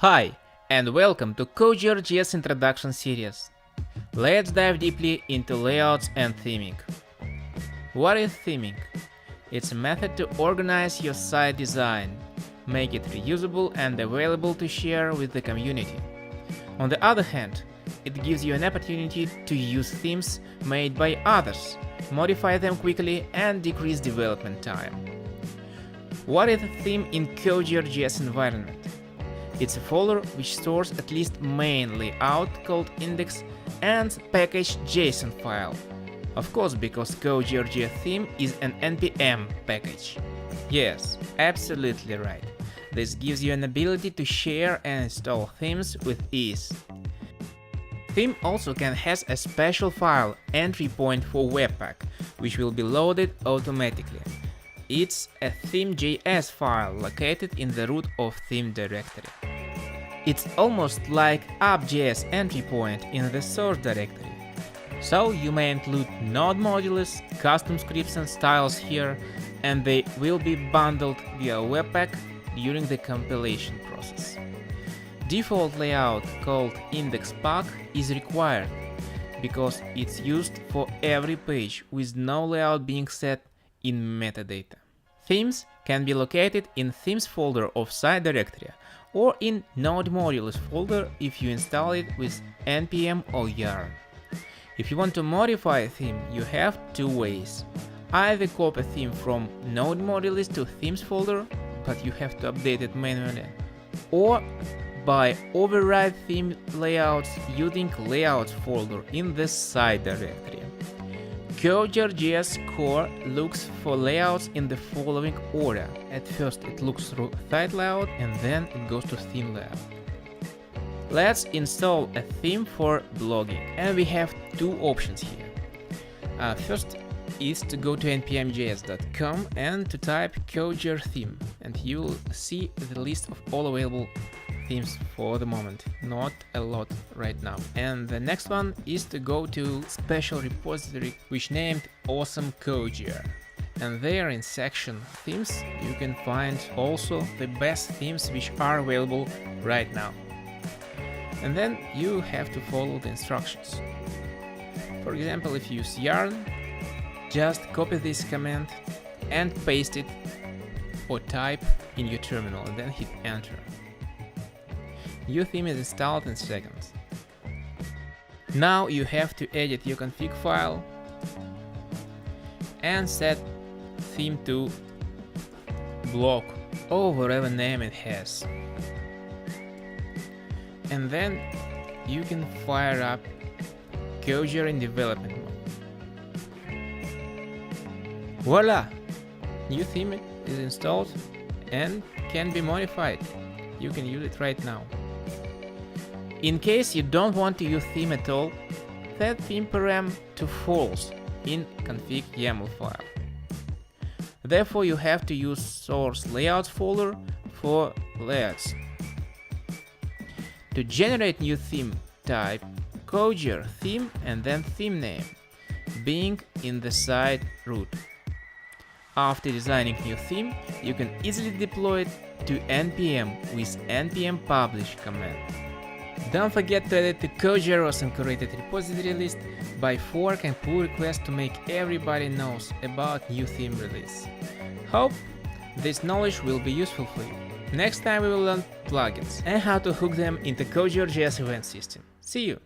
Hi, and welcome to Cogear.JS introduction series. Let's dive deeply into layouts and theming. What is theming? It's a method to organize your site design, make it reusable and available to share with the community. On the other hand, it gives you an opportunity to use themes made by others, modify them quickly and decrease development time. What is a theme in Cogear.js environment? It's a folder which stores at least main layout called index and package.json file. Of course, because Cogear.js theme is an npm package. Yes, absolutely right. This gives you an ability to share and install themes with ease. Theme also can has a special file entry point for Webpack, which will be loaded automatically. It's a theme.js file located in the root of theme directory. It's almost like app.js entry point in the source directory. So you may include Node modules, custom scripts and styles here, and they will be bundled via Webpack during the compilation process. Default layout called index pack is required because it's used for every page with no layout being set in metadata. Themes can be located in themes folder of site directory or in Node modules folder if you install it with npm or yarn. If you want to modify a theme, you have two ways. Either copy a theme from Node modules to themes folder, but you have to update it manually, or by override theme layouts using layouts folder in the site directory. Cogear.js core looks for layouts in the following order. At first it looks through site layout and then it goes to theme layout. Let's install a theme for blogging, and we have two options here. First is to go to npmjs.com and to type Cogear theme, and you will see the list of all available themes for the moment, not a lot right now. And the next one is to go to special repository which named Awesome Cogear, and there in section themes you can find also the best themes which are available right now. And then you have to follow the instructions. For example, if you use yarn, just copy this command and paste it or type in your terminal and then hit enter. Your theme is installed in seconds. Now you have to edit your config file and set theme to blog or whatever name it has. And then you can fire up Cogear in development mode. Voila! New theme is installed and can be modified. You can use it right now. In case you don't want to use theme at all, set theme param to false in config YAML file. Therefore you have to use source layouts folder for layouts. To generate new theme, type Cogear theme and then theme name, being in the site root. After designing new theme, you can easily deploy it to npm with npm publish command. Don't forget to add it to Cogear Awesome curated repository list by fork and pull request to make everybody knows about new theme release. Hope this knowledge will be useful for you. Next time we will learn plugins and how to hook them into Cogear.js event system. See you!